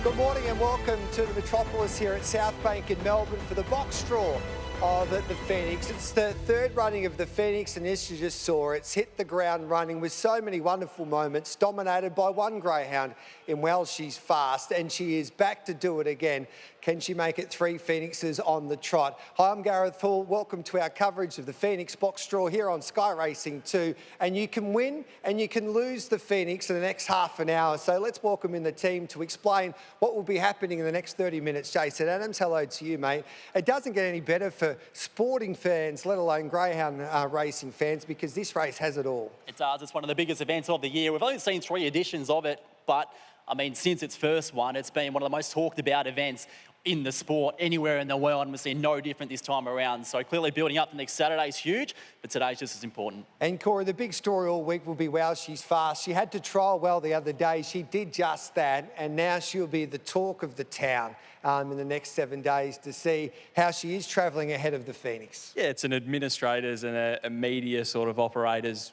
Good morning and welcome to the Metropolis here at South Bank in Melbourne for the box draw of the Phoenix. It's the third running of the Phoenix, and as you just saw, it's hit the ground running with so many wonderful moments, dominated by one greyhound in Wells. She's fast and she is back to do it again. Can she make it three Phoenixes on the trot? Hi, I'm Gareth Hall. Welcome to our coverage of the Phoenix box draw here on Sky Racing 2. And you can win and you can lose the Phoenix in the next half an hour. So let's welcome in the team to explain what will be happening in the next 30 minutes. Jason Adams, hello to you, mate. It doesn't get any better for sporting fans, let alone greyhound racing fans, because this race has it all. It does. It's one of the biggest events of the year. We've only seen 3 editions of it, but I mean, since its first one, it's been one of the most talked about events in the sport anywhere in the world, and we're seeing no different this time around. So clearly building up the next Saturday is huge, but today's just as important. And Corey, the big story all week will be, wow, she's fast. She had to trial well the other day. She did just that, and now she'll be the talk of the town in the next 7 days to see how she is travelling ahead of the Phoenix. Yeah, it's an administrator's and a media sort of operator's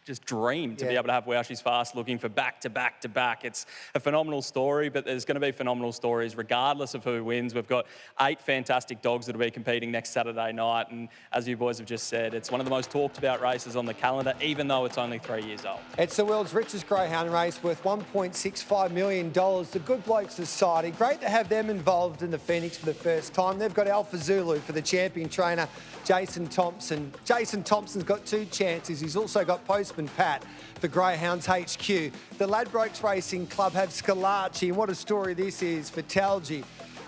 just dream to be able to have Wow She's Fast looking for back to back to back. It's a phenomenal story, but there's going to be phenomenal stories regardless of who wins. We've got 8 fantastic dogs that will be competing next Saturday night, and as you boys have just said, it's one of the most talked about races on the calendar, even though it's only 3 years old. It's the world's richest greyhound race worth $1.65 million. The Good Blokes Society, great to have them involved in the Phoenix for the first time. They've got Alpha Zulu for the champion trainer, Jason Thompson. Jason Thompson's got 2 chances. He's also got Postman Pat for Greyhounds HQ. The Ladbrokes Racing Club have Scalacci, and what a story this is for Talgi.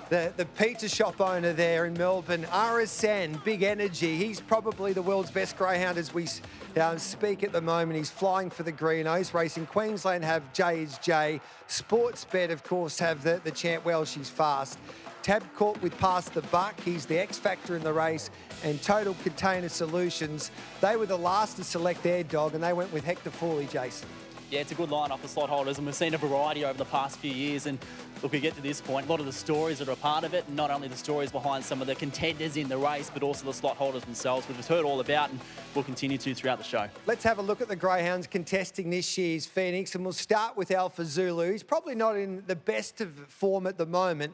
The pizza shop owner there in Melbourne, RSN, Big Energy. He's probably the world's best greyhound as we speak at the moment. He's flying for the Greenos. Racing Queensland have J is J. Sportsbet, of course, have the champ, Well She's Fast. Tabcorp with Pass the Buck. He's the X factor in the race. And Total Container Solutions, they were the last to select their dog, and they went with Hector Fawley, Jason. Yeah, it's a good lineup for slot holders, and we've seen a variety over the past few years. And look, we get to this point, a lot of the stories that are a part of it, not only the stories behind some of the contenders in the race, but also the slot holders themselves, which we've heard all about and we'll continue to throughout the show. Let's have a look at the greyhounds contesting this year's Phoenix, and we'll start with Alpha Zulu. He's probably not in the best of form at the moment.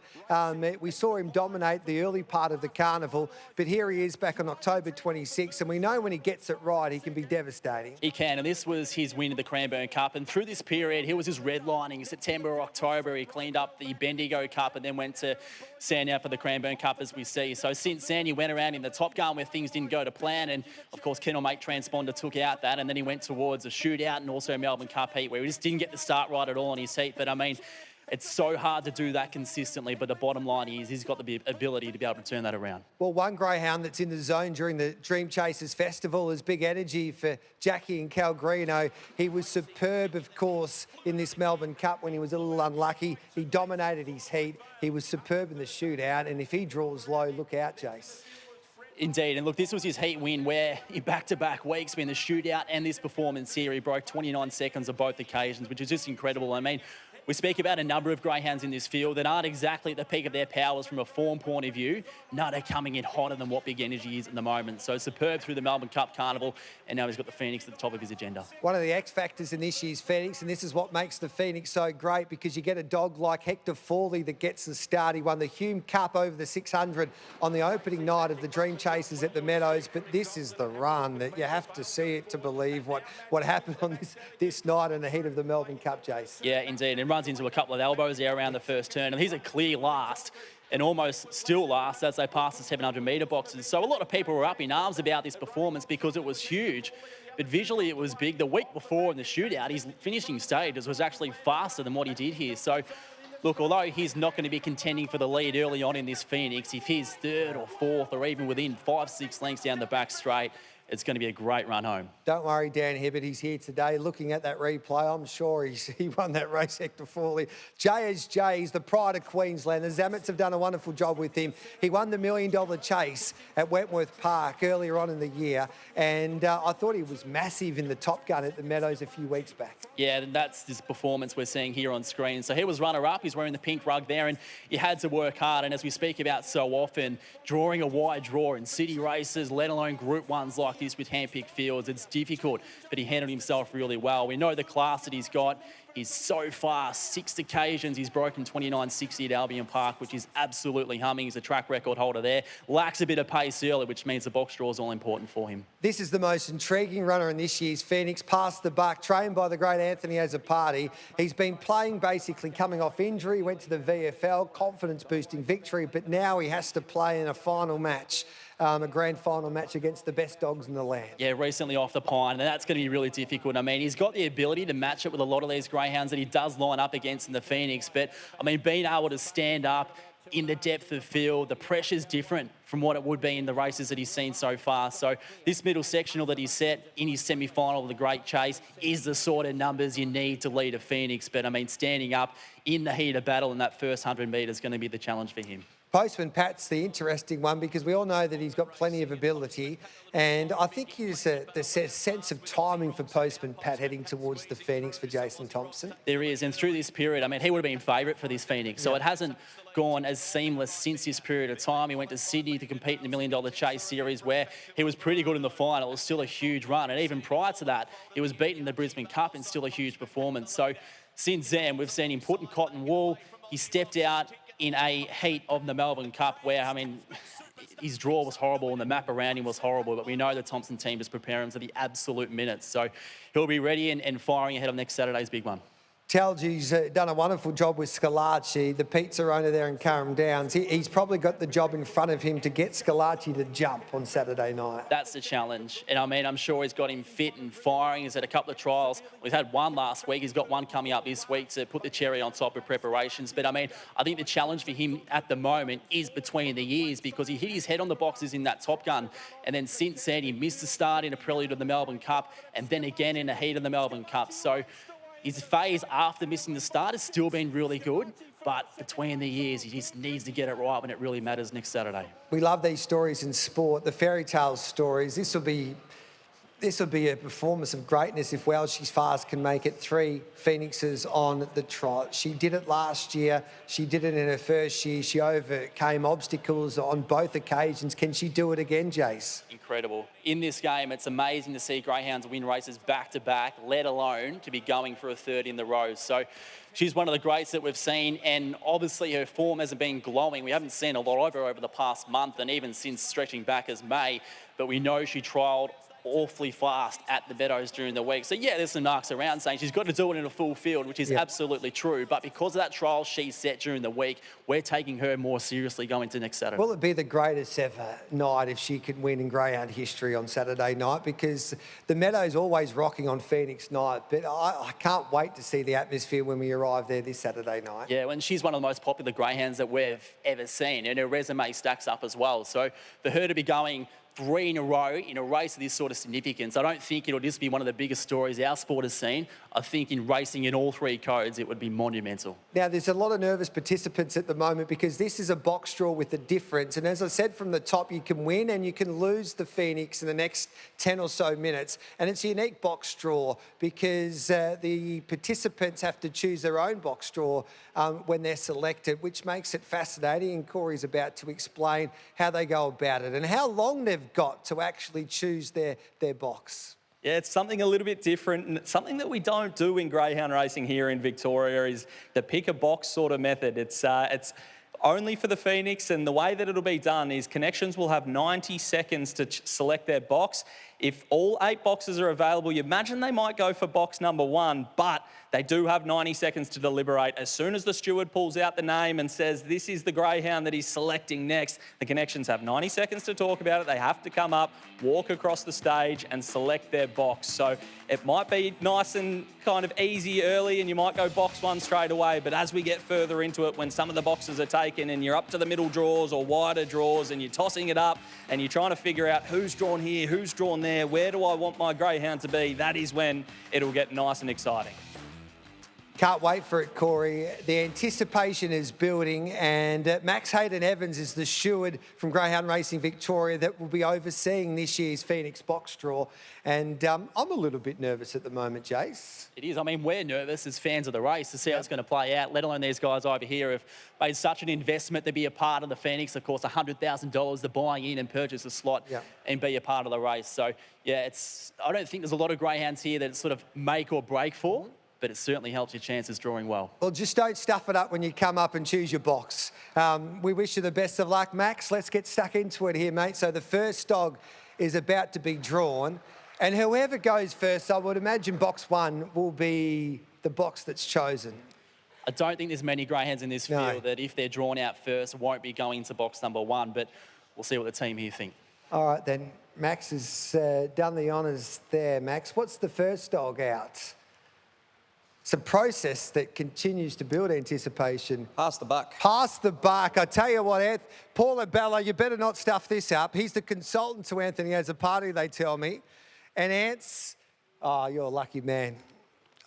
We saw him dominate the early part of the carnival, but here he is back on October 26, and we know when he gets it right, he can be devastating. He can, and this was his win at the Cranbourne Cup. And through this period, he was his redlining. September or October, he cleaned up the Bendigo Cup and then went to Sandown for the Cranbourne Cup, as we see. So since then, he went around in the Top Gun where things didn't go to plan. And of course, Kennel Mate Transponder took out that. And then he went towards a shootout and also a Melbourne Cup heat where he just didn't get the start right at all on his heat. But I mean, it's so hard to do that consistently, but the bottom line is he's got the ability to be able to turn that around. Well, one greyhound that's in the zone during the Dream Chasers Festival is Big Energy for Jackie and Calgrino. He was superb, of course, in this Melbourne Cup when he was a little unlucky. He dominated his heat. He was superb in the shootout, and if he draws low, look out, Jace. Indeed, and look, this was his heat win where in back-to-back weeks, in the shootout and this performance here, he broke 29 seconds on both occasions, which is just incredible. I mean, we speak about a number of greyhounds in this field that aren't exactly at the peak of their powers from a form point of view. No, they're coming in hotter than what Big Energy is at the moment. So superb through the Melbourne Cup Carnival, and now he's got the Phoenix at the top of his agenda. One of the X factors in this year's Phoenix, and this is what makes the Phoenix so great, because you get a dog like Hector Fawley that gets the start. He won the Hume Cup over the 600 on the opening night of the Dream Chasers at the Meadows, but this is the run that you have to see it to believe what happened on this night in the heat of the Melbourne Cup, Jace. Yeah, indeed, and runs into a couple of elbows there around the first turn, and he's a clear last and almost still last as they pass the 700-metre boxes. So a lot of people were up in arms about this performance because it was huge, but visually it was big. The week before in the shootout, his finishing stages was actually faster than what he did here. So look, although he's not going to be contending for the lead early on in this Phoenix, if he's third or fourth or even within 5-6 lengths down the back straight, it's going to be a great run home. Don't worry, Dan Hibbert, he's here today looking at that replay. I'm sure he won that race, Hector Fawley. J is J, he's the pride of Queensland. The Zamets have done a wonderful job with him. He won the $1 Million Chase at Wentworth Park earlier on in the year, and I thought he was massive in the Top Gun at the Meadows a few weeks back. Yeah, and that's this performance we're seeing here on screen. So he was runner-up, he's wearing the pink rug there, and he had to work hard. And as we speak about so often, drawing a wide draw in city races, let alone Group 1s like this with hand-picked fields, it's difficult, but he handled himself really well. We know the class that he's got. He's so fast. 6 occasions he's broken 29.60 at Albion Park, which is absolutely humming. He's a track record holder there. Lacks a bit of pace early, which means the box draw is all important for him. This is the most intriguing runner in this year's Phoenix, past the buck, trained by the great Anthony Azzopardi. He's been playing basically coming off injury, went to the VFL, confidence-boosting victory, but now he has to play in a final match, a grand final match against the best dogs in the land. Yeah, recently off the pine, and that's going to be really difficult. I mean, he's got the ability to match it with a lot of these greyhounds that he does line up against in the Phoenix, but, I mean, being able to stand up in the depth of field, the pressure's different from what it would be in the races that he's seen so far. So this middle sectional that he's set in his semi-final of the Great Chase is the sort of numbers you need to lead a Phoenix. But, I mean, standing up in the heat of battle in that first 100 metres is going to be the challenge for him. Postman Pat's the interesting one because we all know that he's got plenty of ability, and I think there's the sense of timing for Postman Pat heading towards the Phoenix for Jason Thompson. There is, and through this period, I mean, he would have been favourite for this Phoenix, so it hasn't gone as seamless since this period of time. He went to Sydney to compete in the $1 Million Chase Series where he was pretty good in the final. It was still a huge run, and even prior to that, he was beaten in the Brisbane Cup and still a huge performance. So since then, we've seen him put in cotton wool. He stepped out in a heat of the Melbourne Cup where, I mean, his draw was horrible and the map around him was horrible, but we know the Thompson team is preparing him to the absolute minutes. So he'll be ready and firing ahead of next Saturday's big one. Talgi's done a wonderful job with Scalacci, the pizza owner there in Carrum Downs. He's probably got the job in front of him to get Scalacci to jump on Saturday night. That's the challenge. And I mean, I'm sure he's got him fit and firing. He's had a couple of trials. He's had one last week. He's got one coming up this week to put the cherry on top of preparations. But I mean, I think the challenge for him at the moment is between the years because he hit his head on the boxes in that Top Gun. And then since then, he missed the start in a prelude of the Melbourne Cup and then again in the heat of the Melbourne Cup. So his phase after missing the start has still been really good, but between the years, he just needs to get it right when it really matters next Saturday. We love these stories in sport, the fairy tale stories. This will be a performance of greatness if Well She's Fast can make it 3 Phoenixes on the trot. She did it last year. She did it in her first year. She overcame obstacles on both occasions. Can she do it again, Jace? Incredible. In this game, it's amazing to see greyhounds win races back-to-back, let alone to be going for a third in the row. So she's one of the greats that we've seen, and obviously her form hasn't been glowing. We haven't seen a lot of her over the past month and even since stretching back as May, but we know she trialled awfully fast at the Meadows during the week. So yeah, there's some marks around saying she's got to do it in a full field, which is absolutely true. But because of that trial she set during the week, we're taking her more seriously going to next Saturday. Will it be the greatest ever night if she can win in greyhound history on Saturday night? Because the Meadows always rocking on Phoenix night, but I can't wait to see the atmosphere when we arrive there this Saturday night. Yeah, and she's one of the most popular greyhounds that we've ever seen, and her resume stacks up as well. So for her to be going 3 in a row in a race of this sort of significance, I don't think it'll just be one of the biggest stories our sport has seen. I think in racing in all 3 codes, it would be monumental. Now, there's a lot of nervous participants at the moment because this is a box draw with a difference. And as I said from the top, you can win and you can lose the Phoenix in the next 10 or so minutes. And it's a unique box draw because the participants have to choose their own box draw when they're selected, which makes it fascinating. And Corey's about to explain how they go about it and how long they've got to actually choose their box. Yeah, it's something a little bit different, and something that we don't do in greyhound racing here in Victoria is the pick a box sort of method. It's only for the Phoenix, and the way that it'll be done is Connections will have 90 seconds to select their box. If all 8 boxes are available, you imagine they might go for box number 1, but they do have 90 seconds to deliberate. As soon as the steward pulls out the name and says, this is the greyhound that he's selecting next, the Connections have 90 seconds to talk about it. They have to come up, walk across the stage and select their box. So it might be nice and kind of easy early and you might go box 1 straight away. But as we get further into it, when some of the boxes are taken and you're up to the middle draws or wider draws and you're tossing it up and you're trying to figure out who's drawn here, who's drawn there, where do I want my greyhound to be, that is when it'll get nice and exciting. Can't wait for it, Corey. The anticipation is building, and Max Hayden Evans is the steward from Greyhound Racing Victoria that will be overseeing this year's Phoenix box draw. And I'm a little bit nervous at the moment, Jace. It is. I mean, we're nervous as fans of the race to see how it's going to play out, let alone these guys over here have made such an investment to be a part of the Phoenix. Of course, $100,000 to buy in and purchase a slot and be a part of the race. So, yeah, I don't think there's a lot of greyhounds here that it's sort of make or break for. but it certainly helps your chances drawing well. Well, just don't stuff it up when you come up and choose your box. We wish you the best of luck, Max. Let's get stuck into it here, mate. So the first dog is about to be drawn, and whoever goes first, I would imagine box 1 will be the box that's chosen. I don't think there's many greyhounds in this No. field that if they're drawn out first won't be going to box number 1, but we'll see what the team here think. All right, then. Max has done the honours there, Max. What's the first dog out? It's a process that continues to build anticipation. Pass the buck. Pass the buck. I tell you what, Paul Abella, you better not stuff this up. He's the consultant to Anthony Azzopardi, they tell me. And Ants, oh, you're a lucky man.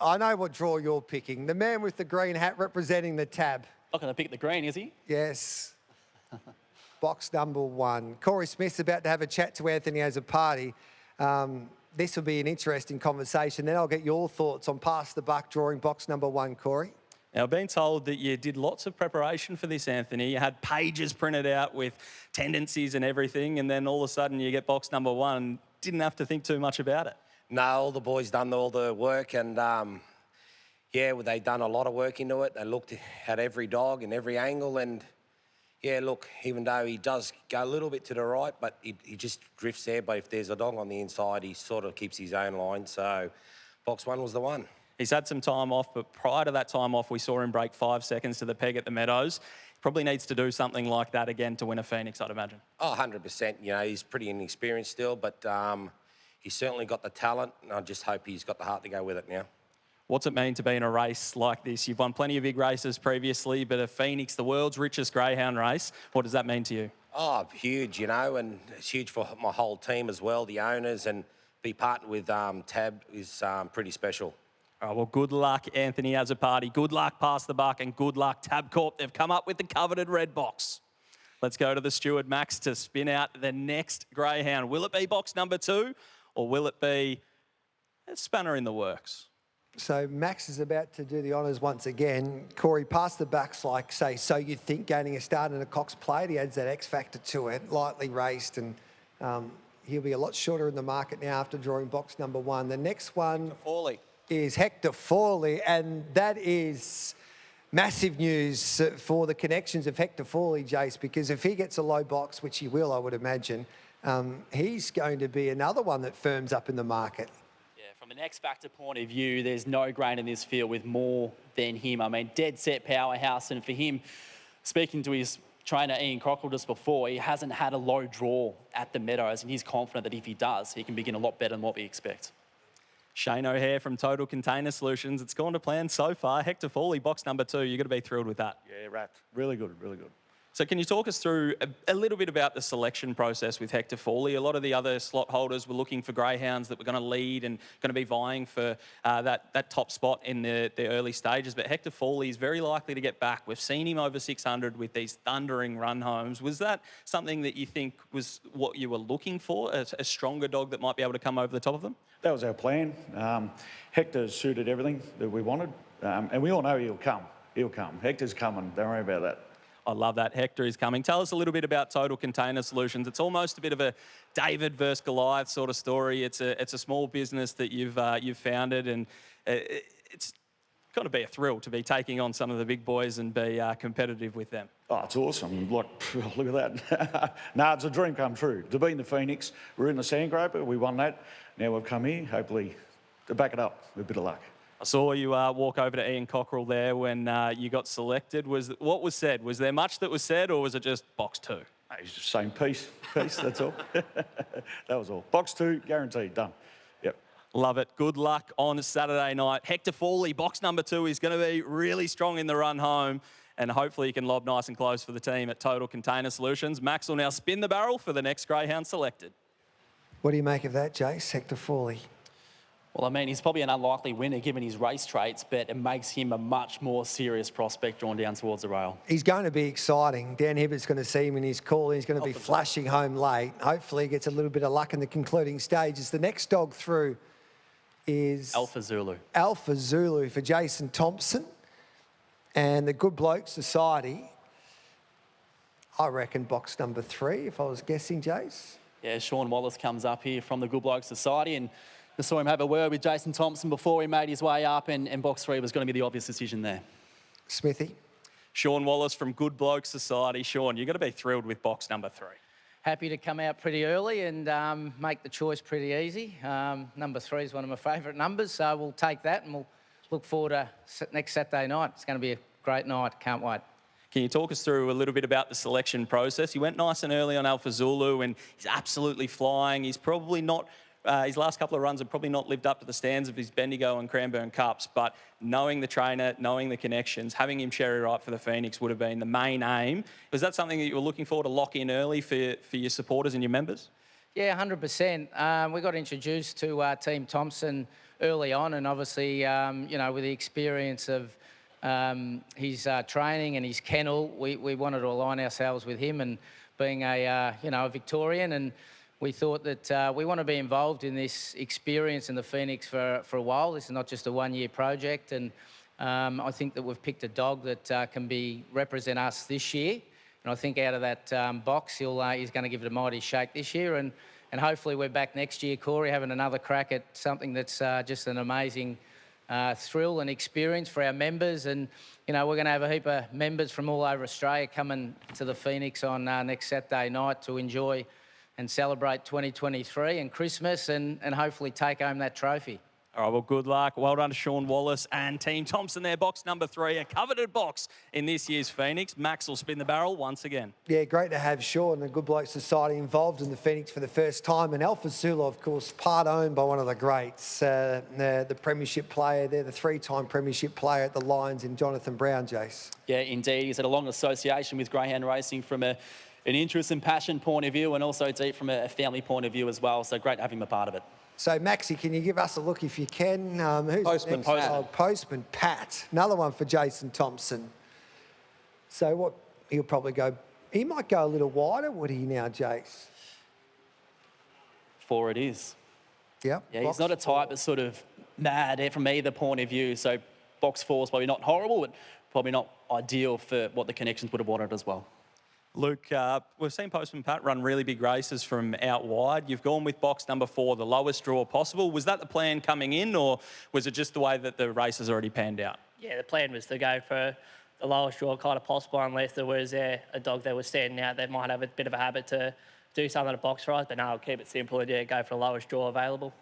I know what draw you're picking. The man with the green hat representing the tab. Not going to pick the green, is he? Yes. Box number 1. Corey Smith's about to have a chat to Anthony Azzopardi. This will be an interesting conversation. Then I'll get your thoughts on pass the buck drawing box number 1, Corey. Now, I've been told that you did lots of preparation for this, Anthony. You had pages printed out with tendencies and everything, and then all of a sudden you get box number 1. Didn't have to think too much about it. No, all the boys done all the work, and yeah, well, they done a lot of work into it. They looked at every dog and every angle, and yeah, look, even though he does go a little bit to the right, but he just drifts there. But if there's a dog on the inside, he sort of keeps his own line. So box 1 was the one. He's had some time off, but prior to that time off, we saw him break 5 seconds to the peg at the Meadows. Probably needs to do something like that again to win a Phoenix, I'd imagine. Oh, 100%. You know, he's pretty inexperienced still, but he's certainly got the talent, and I just hope he's got the heart to go with it now. What's it mean to be in a race like this? You've won plenty of big races previously, but a Phoenix, the world's richest greyhound race, what does that mean to you? Oh, huge, you know, and it's huge for my whole team as well, the owners, and be partnered with Tab is pretty special. All right, well, good luck, Anthony Azzopardi. Good luck, Pass the Buck, and good luck, Tabcorp. They've come up with the coveted red box. Let's go to the steward, Max, to spin out the next greyhound. Will it be box number 2, or will it be a spanner in the works? So Max is about to do the honours once again. Corey, pass the bucks like, say, So You Think, gaining a start in a Cox Plate. He adds that X factor to it, lightly raced, and he'll be a lot shorter in the market now after drawing box number 1. The next one is Hector Fawley, and that is massive news for the connections of Hector Fawley, Jace, because if he gets a low box, which he will, I would imagine, he's going to be another one that firms up in the market. From an X Factor point of view, there's no grain in this field with more than him. I mean, dead set powerhouse. And for him, speaking to his trainer, Ian Cockrell, just before, he hasn't had a low draw at the Meadows, and he's confident that if he does, he can begin a lot better than what we expect. Shane O'Hare from Total Container Solutions. It's gone to plan so far. Hector Fawley, box number 2. You've got to be thrilled with that. Yeah, wrapped. Really good, really good. So can you talk us through a little bit about the selection process with Hector Fawley? A lot of the other slot holders were looking for greyhounds that were going to lead and going to be vying for that top spot in the early stages. But Hector Fawley is very likely to get back. We've seen him over 600 with these thundering run homes. Was that something that you think was what you were looking for, a stronger dog that might be able to come over the top of them? That was our plan. Hector suited everything that we wanted, and we all know he'll come. He'll come. Hector's coming. Don't worry about that. I love that. Hector is coming. Tell us a little bit about Total Container Solutions. It's almost a bit of a David versus Goliath sort of story. It's a small business that you've founded, and it's got to be a thrill to be taking on some of the big boys and be competitive with them. Oh, it's awesome. Like, look at that. No, it's a dream come true. To be in the Phoenix, we're in the Sandgroper. We won that. Now we've come here, hopefully, to back it up with a bit of luck. I saw you walk over to Ian Cockrell there when you got selected. What was said? Was there much that was said, or was it just box 2? It's just same piece, that's all. That was all. Box 2, guaranteed, done. Yep. Love it. Good luck on Saturday night. Hector Fawley, box number 2, is going to be really strong in the run home, and hopefully he can lob nice and close for the team at Total Container Solutions. Max will now spin the barrel for the next greyhound selected. What do you make of that, Jace, Hector Fawley? Well, I mean, he's probably an unlikely winner given his race traits, but it makes him a much more serious prospect drawn down towards the rail. He's going to be exciting. Dan Hibbert's going to see him in his call. He's going to be flashing home late. Hopefully he gets a little bit of luck in the concluding stages. The next dog through is Alpha Zulu. Alpha Zulu for Jason Thompson and the Good Bloke Society. I reckon box number 3, if I was guessing, Jace. Yeah, Sean Wallace comes up here from the Good Bloke Society, and I saw him have a word with Jason Thompson before he made his way up, and box 3 was going to be the obvious decision there. Smithy? Sean Wallace from Good Bloke Society. Sean, you've got to be thrilled with box number 3. Happy to come out pretty early and make the choice pretty easy. Number 3 is one of my favourite numbers, so we'll take that and we'll look forward to next Saturday night. It's going to be a great night. Can't wait. Can you talk us through a little bit about the selection process? You went nice and early on Alpha Zulu, and he's absolutely flying. He's probably not... his last couple of runs have probably not lived up to the standards of his Bendigo and Cranbourne Cups, but knowing the trainer, knowing the connections, having him cherry right for the Phoenix would have been the main aim. Was that something that you were looking for to lock in early for your supporters and your members? Yeah, 100%. We got introduced to Team Thompson early on, and obviously, you know, with the experience of his training and his kennel, we wanted to align ourselves with him, and being a, you know, a Victorian, and we thought that we want to be involved in this experience in the Phoenix for a while. This is not just a one-year project, and I think that we've picked a dog that can represent us this year. And I think out of that box, he's going to give it a mighty shake this year, and hopefully we're back next year, Corey, having another crack at something that's just an amazing thrill and experience for our members. And, you know, we're going to have a heap of members from all over Australia coming to the Phoenix on next Saturday night to enjoy and celebrate 2023 and Christmas, and hopefully take home that trophy. All right, well, good luck. Well done to Sean Wallace and Team Thompson there. Box number 3, a coveted box in this year's Phoenix. Max will spin the barrel once again. Yeah, great to have Sean and the Good Bloke Society involved in the Phoenix for the first time. And Alpha Zulu, of course, part owned by one of the greats, the premiership player. They're the 3-time premiership player at the Lions in Jonathan Brown, Jace. Yeah, indeed. He's had a long association with greyhound racing from an interest and passion point of view, and also deep from a family point of view as well. So great to have him a part of it. So, Maxie, can you give us a look if you can? Who's Postman next? Pat. Oh, Postman Pat. Another one for Jason Thompson. So what, he'll probably go... He might go a little wider, would he now, Jace? 4 it is. Yep. Yeah, he's not a type that's sort of mad from either point of view. So box 4 is probably not horrible, but probably not ideal for what the connections would have wanted as well. Luke, we've seen Postman Pat run really big races from out wide. You've gone with box number 4, the lowest draw possible. Was that the plan coming in, or was it just the way that the race has already panned out? Yeah, the plan was to go for the lowest draw kind of possible, unless there was a dog that was standing out that might have a bit of a habit to do something at box rise. But no, I'll keep it simple and go for the lowest draw available.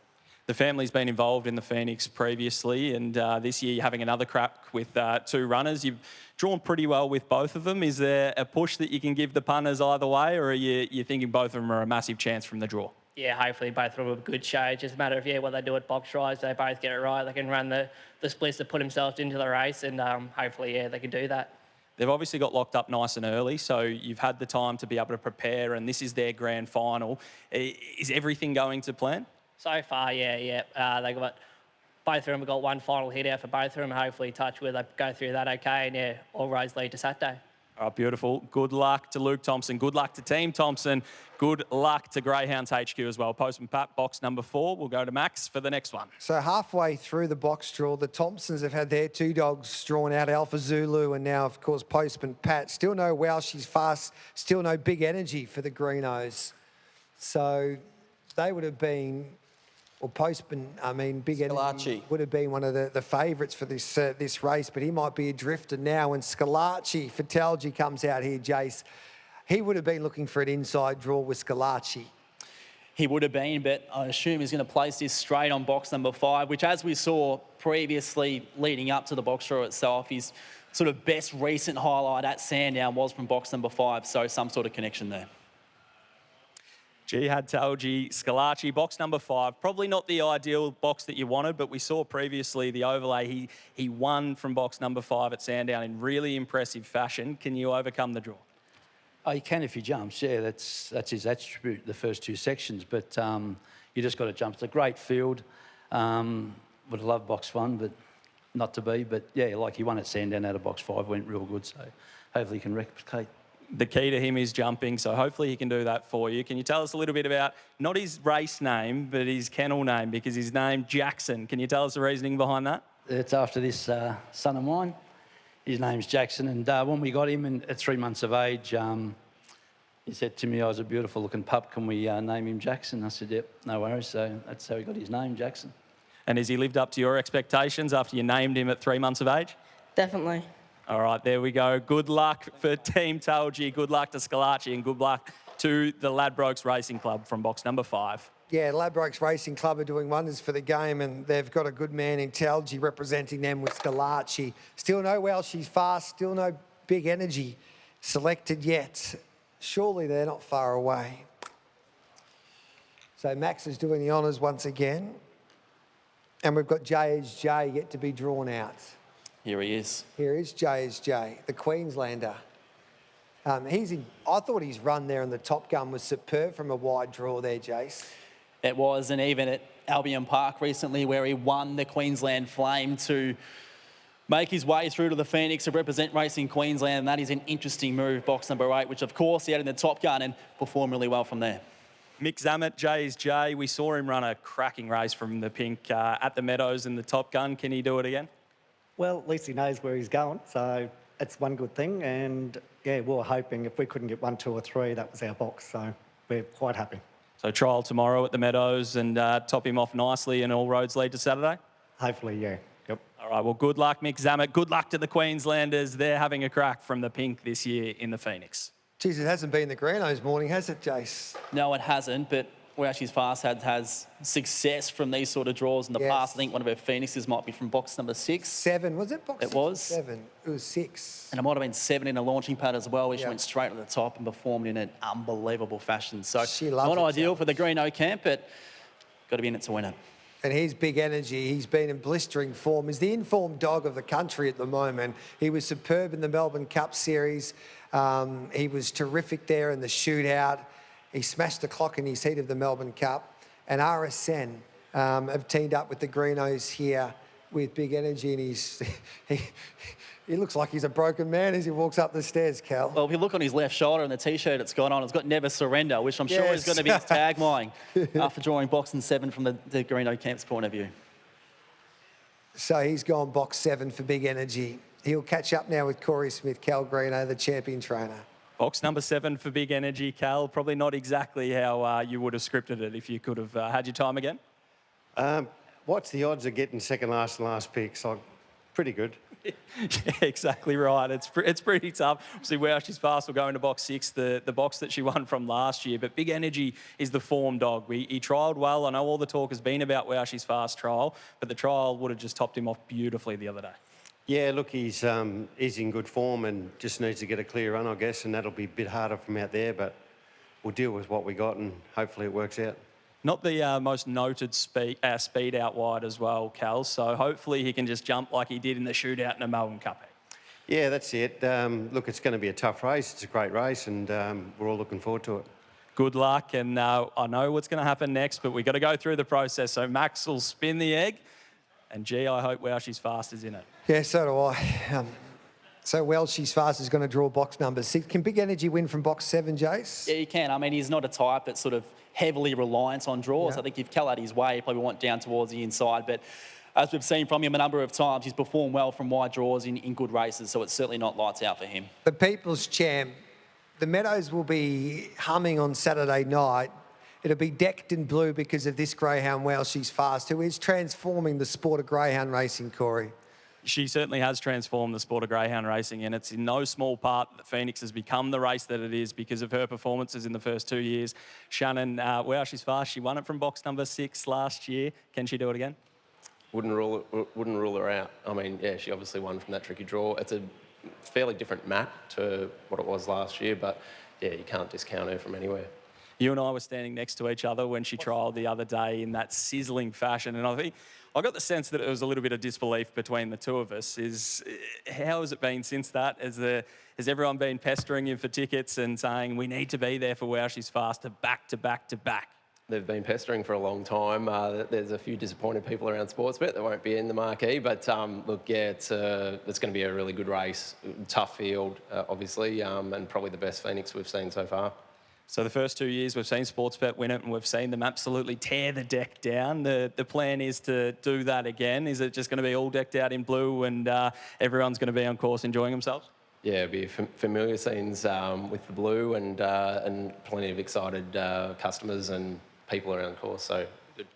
The family's been involved in the Phoenix previously, and this year you're having another crack with 2 runners. You've drawn pretty well with both of them. Is there a push that you can give the punters either way, or are you thinking both of them are a massive chance from the draw? Yeah, hopefully both of them have a good show. It's just a matter of, what they do at box rise. They both get it right. They can run the splits to put themselves into the race, and hopefully, they can do that. They've obviously got locked up nice and early, so you've had the time to be able to prepare, and this is their grand final. Is everything going to plan? So far, yeah. Both of them have got one final hit out for both of them. Hopefully, touch wood, they go through that okay, and all roads lead to Saturday. All right, beautiful. Good luck to Luke Thompson. Good luck to Team Thompson. Good luck to Greyhounds HQ as well. Postman Pat, box number 4. We'll go to Max for the next one. So halfway through the box draw, the Thompsons have had their 2 dogs drawn out, Alpha Zulu and now, of course, Postman Pat. Still no wow, she's fast. Still no big energy for the Greenos. So they would have been... Well, Postman, Big Energy would have been one of the favourites for this race, but he might be a drifter now. When Scalacci, Fatalji comes out here, Jace, he would have been looking for an inside draw with Scalacci. He would have been, but I assume he's going to place this straight on box number 5, which, as we saw previously leading up to the box draw itself, his sort of best recent highlight at Sandown was from box number 5, so some sort of connection there. Jihad Talji, Scalacci, box number 5. Probably not the ideal box that you wanted, but we saw previously the overlay. He won from box number 5 at Sandown in really impressive fashion. Can you overcome the draw? Oh, you can if he jumps. Yeah, that's his attribute, the first 2 sections. But you just got to jump. It's a great field. Would love box 1, but not to be. But yeah, like he won at Sandown out of box 5, went real good. So hopefully he can replicate. The key to him is jumping, so hopefully he can do that for you. Can you tell us a little bit about, not his race name, but his kennel name, because his name, Jackson. Can you tell us the reasoning behind that? It's after this son of mine. His name's Jackson, and when we got him at 3 months of age, he said to me, I was a beautiful looking pup, can we name him Jackson? I said, yep, no worries. So that's how he got his name, Jackson. And has he lived up to your expectations after you named him at 3 months of age? Definitely. All right, there we go. Good luck for Team Talgi. Good luck to Scalacci and good luck to the Ladbrokes Racing Club from box number 5. Yeah, Ladbrokes Racing Club are doing wonders for the game, and they've got a good man in Talgi representing them with Scalacci. Still no Welshie's Fast, still no Big Energy selected yet. Surely they're not far away. So Max is doing the honours once again. And we've got JSJ yet to be drawn out. Here he is. Here is JSJ, the Queenslander. I thought his run there in the Top Gun was superb from a wide draw there, Jace. It was, and even at Albion Park recently where he won the Queensland Flame to make his way through to the Phoenix to represent Racing Queensland, and that is an interesting move, box number 8, which of course he had in the Top Gun and performed really well from there. Mick Zammit, JSJ, we saw him run a cracking race from the pink at the Meadows in the Top Gun. Can he do it again? Well, at least he knows where he's going, so it's one good thing. And yeah, we were hoping if we couldn't get 1, 2 or 3, that was our box. So we're quite happy. So trial tomorrow at the Meadows and top him off nicely and all roads lead to Saturday? Hopefully, yeah. Yep. All right, well, good luck, Mick Zammit. Good luck to the Queenslanders. They're having a crack from the pink this year in the Phoenix. Geez, it hasn't been the Greeno's morning, has it, Jace? No, it hasn't, but Welshie's Fast has success from these sort of draws in the Yes. past. I think one of her Phoenixes might be from box number 6. 7, was it? Box It 6 or was. 7. It was 6. And it might have been 7 in a launching pad as well, which Yeah. went straight to the top and performed in an unbelievable fashion. So She loves not it, ideal Jace. for the Greeno camp, but got to be in it to win it. And he's Big Energy. He's been in blistering form. He's the informed dog of the country at the moment. He was superb in the Melbourne Cup Series. He was terrific there in the shootout. He smashed the clock in his heat of the Melbourne Cup. And RSN have teamed up with the Greenos here with Big Energy, and he looks like he's a broken man as he walks up the stairs, Cal. Well, if you look on his left shoulder and the T-shirt it's got on, it's got Never Surrender, which I'm sure is Yes. going to be his tagline after drawing box and 7 from the Greeno camp's point of view. So he's gone box 7 for Big Energy. He'll catch up now with Corey Smith, Cal Greeno, the champion trainer. Box number 7 for Big Energy, Cal. Probably not exactly how you would have scripted it if you could have had your time again. What's the odds of getting second last and last picks? Like, pretty good. Yeah, exactly right. It's pretty tough. See, Welshie's Fast will go into box 6, the box that she won from last year. But Big Energy is the form dog. He trialled well. I know all the talk has been about Welshie's Fast trial, but the trial would have just topped him off beautifully the other day. Yeah, look, he's in good form and just needs to get a clear run, I guess, and that'll be a bit harder from out there, but we'll deal with what we got and hopefully it works out. Not the most noted speed out wide as well, Cal, so hopefully he can just jump like he did in the shootout in the Melbourne Cup. Yeah, that's it. Look, it's going to be a tough race. It's a great race and we're all looking forward to it. Good luck, and I know what's going to happen next, but we've got to go through the process. So Max will spin the egg, and gee, I hope Welshie's Fast is in it. Yeah, so do I. So Welshie's Fast is going to draw box number 6. Can Big Energy win from box 7, Jace? Yeah, you can. I mean, he's not a type that's sort of heavily reliant on draws. Yeah. I think if Cal had his way, he probably went down towards the inside. But as we've seen from him a number of times, he's performed well from wide draws in good races, so it's certainly not lights out for him. The People's Champ, the Meadows will be humming on Saturday night. It'll be decked in blue because of this greyhound, Welshie's Fast, who is transforming the sport of greyhound racing, Corey. She certainly has transformed the sport of greyhound racing, and it's in no small part that Phoenix has become the race that it is because of her performances in the first 2 years. Shannon, Welshie's Fast, she won it from box number 6 last year. Can she do it again? Wouldn't rule her out. I mean, yeah, she obviously won from that tricky draw. It's a fairly different map to what it was last year, but yeah, you can't discount her from anywhere. You and I were standing next to each other when she trialled the other day in that sizzling fashion, and I think I got the sense that it was a little bit of disbelief between the two of us. How has it been since that? Has everyone been pestering you for tickets and saying we need to be there for Welshie's Fast to back to back to back? They've been pestering for a long time. There's a few disappointed people around Sportsbet that won't be in the marquee, but look, yeah, it's going to be a really good race. Tough field, obviously, and probably the best Phoenix we've seen so far. So the first 2 years we've seen Sportsbet win it and we've seen them absolutely tear the deck down. The plan is to do that again. Is it just going to be all decked out in blue and everyone's going to be on course enjoying themselves? yeah, it'll be familiar scenes with the blue and plenty of excited customers and people around the course. So good.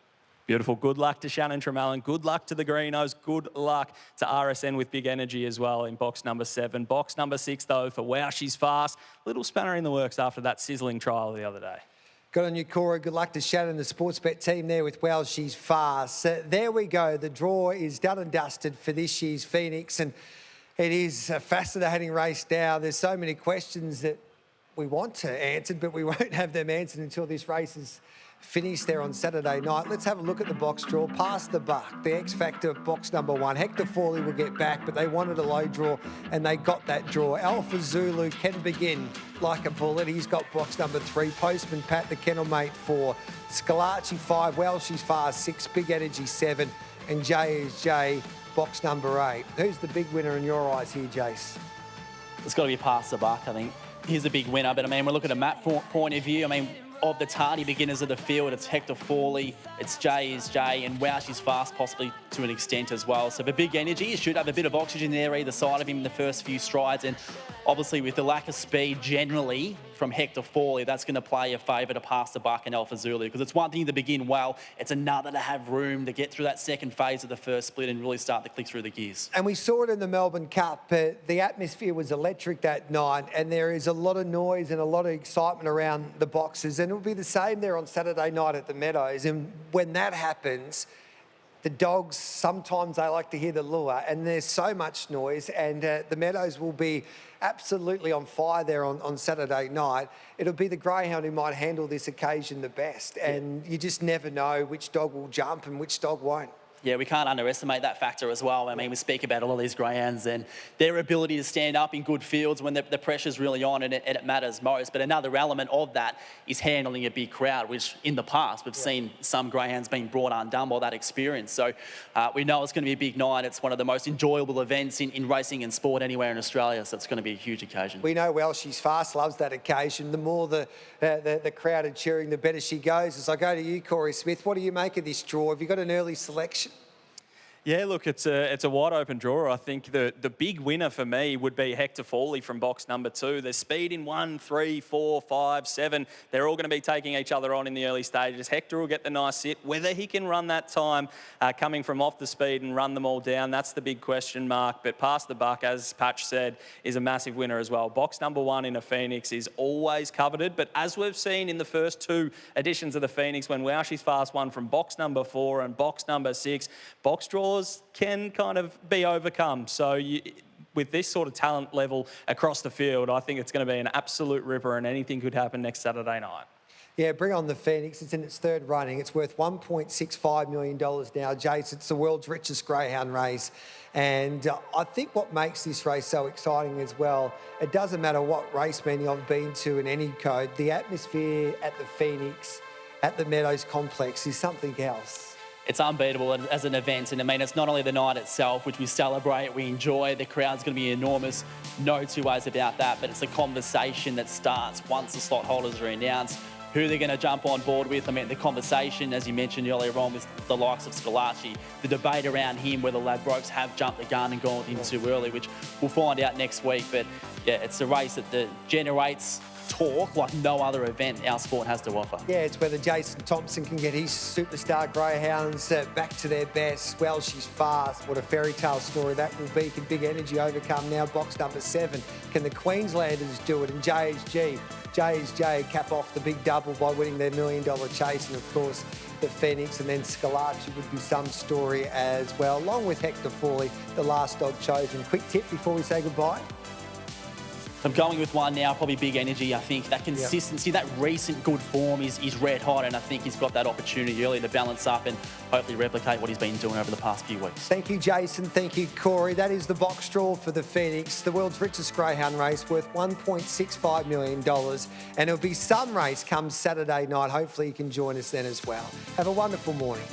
Beautiful. Good luck to Shannon Tremelin. Good luck to the Greenos. Good luck to RSN with Big Energy as well in box number 7. Box number 6, though, for Wow She's Fast. Little spanner in the works after that sizzling trial the other day. Good on you, Corey. Good luck to Shannon, the Sportsbet team there with Well She's Fast. There we go. The draw is done and dusted for this year's Phoenix, and it is a fascinating race now. There's so many questions that we want to answer, but we won't have them answered until this race is finished there on Saturday night. Let's have a look at the box draw. Past the Buck, the X Factor box number 1. Hector Fawley will get back, but they wanted a low draw and they got that draw. Alpha Zulu can begin like a bullet. He's got box number 3. Postman Pat, the kennel mate, 4. Scalacci 5. Well She's Fast 6. Big Energy 7. And J is J, box number 8. Who's the big winner in your eyes here, Jace? It's got to be Past the Buck, I think. He's a big winner, but I mean, we're looking at a map point of view. I mean, of the tardy beginners of the field, it's Hector Fawley, it's J is J, and Wow She's Fast possibly to an extent as well. So the Big Energy, he should have a bit of oxygen there either side of him in the first few strides, and obviously with the lack of speed generally from Hector Fawley, that's going to play a favour to Past the Buck and Alpha Zulu, because it's one thing to begin well, it's another to have room to get through that second phase of the first split and really start to click through the gears. And we saw it in the Melbourne Cup. The atmosphere was electric that night, and there is a lot of noise and a lot of excitement around the boxes, and it'll be the same there on Saturday night at the Meadows. And when that happens, the dogs, sometimes they like to hear the lure, and there's so much noise, and the Meadows will be absolutely on fire there on Saturday night. It'll be the greyhound who might handle this occasion the best, and you just never know which dog will jump and which dog won't. Yeah, we can't underestimate that factor as well. I mean, we speak about all of these greyhounds and their ability to stand up in good fields when the pressure's really on and it matters most. But another element of that is handling a big crowd, which in the past we've seen some greyhounds being brought undone by that experience. So we know it's going to be a big night. It's one of the most enjoyable events in racing and sport anywhere in Australia, so it's going to be a huge occasion. We know Well She's Fast loves that occasion. The more the crowd are cheering, the better she goes. As I go to you, Corey Smith, what do you make of this draw? Have you got an early selection? Yeah, look, it's a wide open draw. I think the big winner for me would be Hector Fawley from box number 2. There's speed in 1, 3, 4, 5, 7. They're all going to be taking each other on in the early stages. Hector will get the nice sit. Whether he can run that time coming from off the speed and run them all down, that's the big question mark. But Past the Buck, as Patch said, is a massive winner as well. Box number 1 in a Phoenix is always coveted. But as we've seen in the first 2 editions of the Phoenix, when Wow She's Fast won from box number 4 and box number 6, box draws can kind of be overcome. So with this sort of talent level across the field, I think it's going to be an absolute ripper and anything could happen next Saturday night. Yeah, bring on the Phoenix. It's in its 3rd running. It's worth $1.65 million now, Jace. It's the world's richest greyhound race. And I think what makes this race so exciting as well, it doesn't matter what race meeting I've been to in any code, the atmosphere at the Phoenix, at the Meadows complex is something else. It's unbeatable as an event, and I mean, it's not only the night itself, which we celebrate, we enjoy, the crowd's going to be enormous, no two ways about that, but it's a conversation that starts once the slot holders are announced, who they're going to jump on board with. I mean, the conversation, as you mentioned earlier on, with the likes of Scalacci, the debate around him, whether Ladbrokes have jumped the gun and gone with him too early, which we'll find out next week, but yeah, it's a race that generates talk like no other event our sport has to offer. Yeah, it's whether Jason Thompson can get his superstar greyhounds back to their best. Well She's Fast. What a fairy tale story that will be. Can Big Energy overcome now box number 7? Can the Queenslanders do it? And JSG, cap off the big double by winning their $1 million chase. And of course, the Phoenix, and then Scalacci would be some story as well, along with Hector Fawley, the last dog chosen. Quick tip before we say goodbye. I'm going with one now, probably Big Energy. I think that consistency, that recent good form is red hot, and I think he's got that opportunity early to balance up and hopefully replicate what he's been doing over the past few weeks. Thank you, Jason. Thank you, Corey. That is the box draw for the Phoenix, the world's richest greyhound race, worth $1.65 million. And it'll be some race come Saturday night. Hopefully you can join us then as well. Have a wonderful morning.